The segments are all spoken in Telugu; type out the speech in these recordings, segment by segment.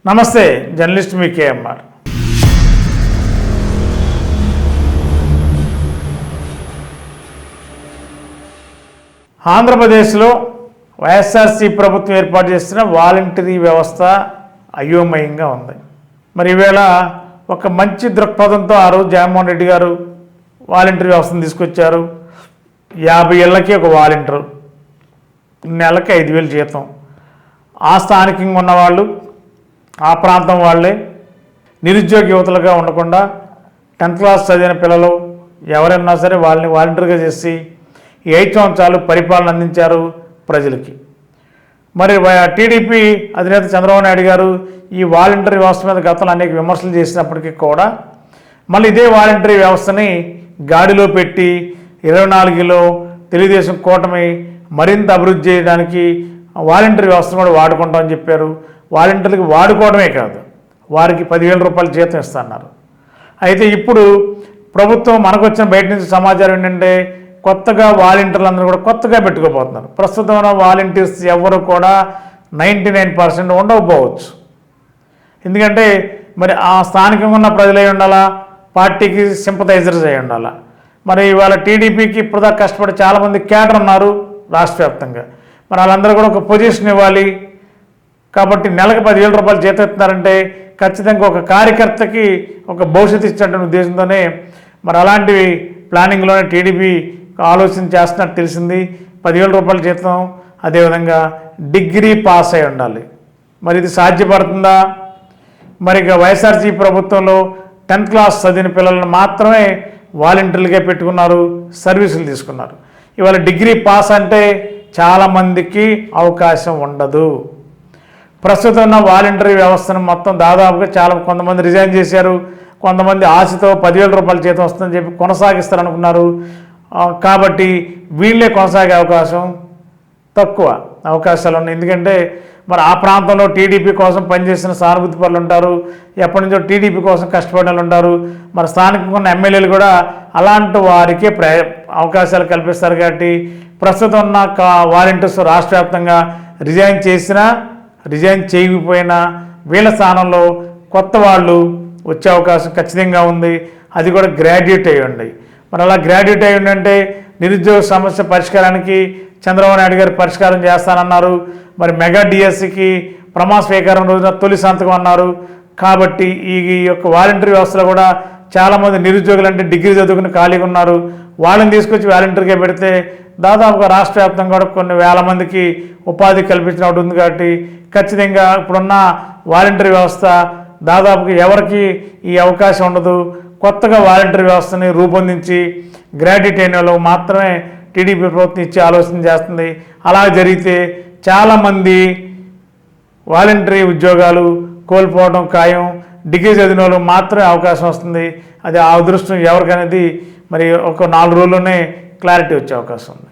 నమస్తే, జర్నలిస్ట్ మీ కేఎంఆర్. ఆంధ్రప్రదేశ్లో వైఎస్ఆర్సీ ప్రభుత్వం ఏర్పాటు చేసిన వాలంటరీ వ్యవస్థ అయోమయంగా ఉంది. మరి ఈవేళ ఒక మంచి దృక్పథంతో ఆ రోజు జగన్మోహన్ రెడ్డి గారు వాలంటరీ వ్యవస్థను తీసుకొచ్చారు. 50 ఏళ్ళకి ఒక వాలంటీరు, నెలకి 5,000 జీతం. ఆ స్థానికంగా ఉన్నవాళ్ళు, ఆ ప్రాంతం వాళ్ళే నిరుద్యోగ యువతలుగా ఉండకుండా 10th క్లాస్ చదివిన పిల్లలు ఎవరైనా సరే వాళ్ళని వాలంటీర్గా చేసి 8 సంవత్సరాలు పరిపాలన అందించారు ప్రజలకి. మరి టీడీపీ అధినేత చంద్రబాబు నాయుడు గారు ఈ వాలంటరీ వ్యవస్థ మీద గతంలో అనేక విమర్శలు చేసినప్పటికీ కూడా మళ్ళీ ఇదే వాలంటరీ వ్యవస్థని గాడిలో పెట్టి 24లో తెలుగుదేశం కూటమి మరింత అభివృద్ధి చేయడానికి వాలంటరీ వ్యవస్థను కూడా వాడుకుంటామని చెప్పారు. వాలంటీర్లకు వాడుకోవడమే కాదు, వారికి 10,000 రూపాయలు జీతం ఇస్తున్నారు. అయితే ఇప్పుడు ప్రభుత్వం మనకు వచ్చిన బయట నుంచి సమాచారం ఏంటంటే కొత్తగా వాలంటీర్లు కూడా కొత్తగా పెట్టుకోబోతున్నారు. ప్రస్తుతం ఉన్న వాలంటీర్స్ ఎవరు కూడా 99% ఉండకపోవచ్చు. ఎందుకంటే మరి ఆ స్థానికంగా ఉన్న ప్రజలై ఉండాలా, పార్టీకి సింపథైజర్స్ అయి ఉండాలా. మరి ఇవాళ టీడీపీకి ఇప్పుడు కష్టపడి చాలామంది క్యాడర్ ఉన్నారు రాష్ట్ర వ్యాప్తంగా. మరి వాళ్ళందరూ కూడా ఒక పొజిషన్ ఇవ్వాలి కాబట్టి నెలకు 10,000 రూపాయలు జీతం ఇస్తున్నారంటే ఖచ్చితంగా ఒక కార్యకర్తకి ఒక భవిష్యత్తు ఇచ్చినటువంటి ఉద్దేశంతోనే మరి అలాంటివి ప్లానింగ్లోనే టీడీపీ ఆలోచన చేస్తున్నట్టు తెలిసింది. 10,000 రూపాయల జీతం, అదేవిధంగా డిగ్రీ పాస్ అయి ఉండాలి. మరి ఇది సాధ్యపడుతుందా? మరి ఇక వైఎస్ఆర్సీ ప్రభుత్వంలో 10th క్లాస్ చదివిన పిల్లలను మాత్రమే వాలంటీర్లుగా పెట్టుకున్నారు, సర్వీసులు తీసుకున్నారు. ఇవాళ డిగ్రీ పాస్ అంటే చాలామందికి అవకాశం ఉండదు. ప్రస్తుతం ఉన్న వాలంటరీ వ్యవస్థను మొత్తం దాదాపుగా కొంతమంది రిజైన్ చేశారు, కొంతమంది ఆశతో 10,000 రూపాయల జీతం వస్తుందని చెప్పి కొనసాగిస్తారనుకున్నారు. కాబట్టి వీళ్ళే కొనసాగే అవకాశం తక్కువ అవకాశాలు ఉన్నాయి. ఎందుకంటే మరి ఆ ప్రాంతంలో టీడీపీ కోసం పనిచేసిన సానుభూతి పరులు ఉంటారు, ఎప్పటి నుంచో టీడీపీ కోసం కష్టపడిన వాళ్ళు ఉంటారు. మరి స్థానికంగా ఉన్న ఎమ్మెల్యేలు కూడా అలాంటి వారికే అవకాశాలు కల్పిస్తారు. కాబట్టి ప్రస్తుతం ఉన్న వాలంటీర్స్ రాష్ట్ర వ్యాప్తంగా రిజైన్ చేసినా రిజైన్ చేయకపోయినా వీళ్ళ స్థానంలో కొత్త వాళ్ళు వచ్చే అవకాశం ఖచ్చితంగా ఉంది. అది కూడా గ్రాడ్యుయేట్ అయ్యి ఉండి. మరి అలా గ్రాడ్యుయేట్ అయ్యి ఉండంటే నిరుద్యోగ సమస్య పరిష్కారానికి చంద్రబాబు నాయుడు గారు పరిష్కారం చేస్తానన్నారు. మరి మెగా డిఎస్సికి ప్రమాణ స్వీకారం రోజున తొలి సంతకం అన్నారు. కాబట్టి ఈ యొక్క వాలంటరీ వ్యవస్థలో కూడా చాలామంది నిరుద్యోగులు అంటే డిగ్రీ చదువుకుని ఖాళీగా ఉన్నారు. వాళ్ళని తీసుకొచ్చి వాలంటీర్గా పెడితే దాదాపుగా రాష్ట్ర వ్యాప్తంగా కూడా కొన్ని వేల మందికి ఉపాధి కల్పించినట్టు ఉంది. కాబట్టి ఖచ్చితంగా ఇప్పుడున్న వాలంటరీ వ్యవస్థ దాదాపుగా ఎవరికి ఈ అవకాశం ఉండదు. కొత్తగా వాలంటరీ వ్యవస్థని రూపొందించి గ్రాడ్యుయేట్ అయిన వాళ్ళు మాత్రమే టీడీపీ ప్రభుత్వం ఇచ్చే ఆలోచన చేస్తుంది. అలా జరిగితే చాలామంది వాలంటరీ ఉద్యోగాలు కోల్పోవడం ఖాయం. డిగ్రీ చదివిన వాళ్ళు మాత్రమే అవకాశం వస్తుంది. అది ఆ అదృష్టం ఎవరికనేది మరి ఒక 4 రోజుల్లోనే క్లారిటీ వచ్చే అవకాశం ఉంది.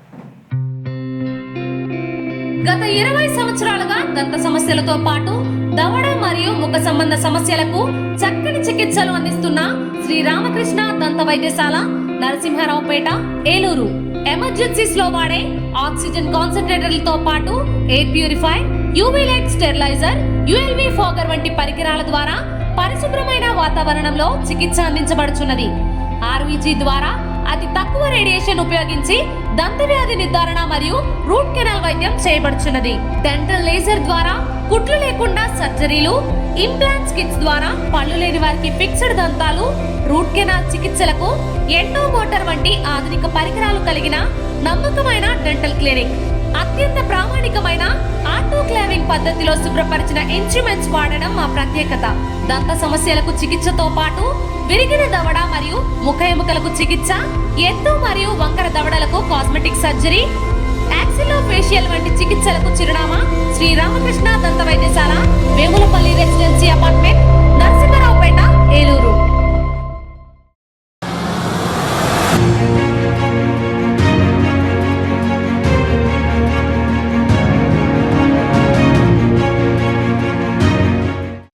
గత 20 సంవత్సరాలుగా దంత సమస్యలతో పాటు దవడ మరియు ముఖ సంబంధ సమస్యలకు చక్కని చికిత్సలు అందిస్తున్న శ్రీ రామకృష్ణ దంత వైద్యశాల, నరసింహారావుపేట, ఏలూరు. ఎమర్జెన్సీస్ లో వాడే ఆక్సిజన్ కాన్సంట్రేటర్లతో పాటు air purify, UV light steriliser, ULV fogger వంటి పరికరాల ద్వారా పరిశుభ్రమైన వాతావరణంలో చికిత్స అందించబడుచున్నది. ఆర్వీజీ ద్వారా అతి తక్కువ రేడియేషన్ ఉపయోగించి దంత వ్యాధి నిర్ధారణ మరియు రూట్ కెనాల్ వైద్యం చేయబడుచున్నది. డెంటల్ లేజర్ ద్వారా కుట్లు లేకుండా సర్జరీలు, ఇంప్లాంట్స్ కిట్స్ ద్వారా పళ్ళు లేని వారికి ఫిక్స్డ్ దంతాలు, రూట్ కెనాల్ చికిత్సలకు ఎండో మోటార్ వంటి ఆధునిక పరికరాలు కలిగిన నమ్మకమైన డెంటల్ క్లినిక్. అత్యంత ప్రామాణికమైన ఆటోక్లావింగ్ పద్ధతిలో శుభ్రపరిచిన ఇన్స్ట్రుమెంట్స్ వాడడం మా ప్రత్యేకత. దంత సమస్యలకు చికిత్సతో పాటు విరిగిన దవడ మరియు ముఖ ఎముకలకు చికిత్స, ఎత్తు మరియు వంకర దవడలకు కాస్మెటిక్ సర్జరీ, యాక్సిలోఫేషియల్ వంటి చికిత్సలకు చిరునామా శ్రీ రామకృష్ణ దంత వైద్యశాల, వేములపల్లి రెసిడెన్సీ అపార్ట్మెంట్, నరసింహారావుపేట, ఏలూరు.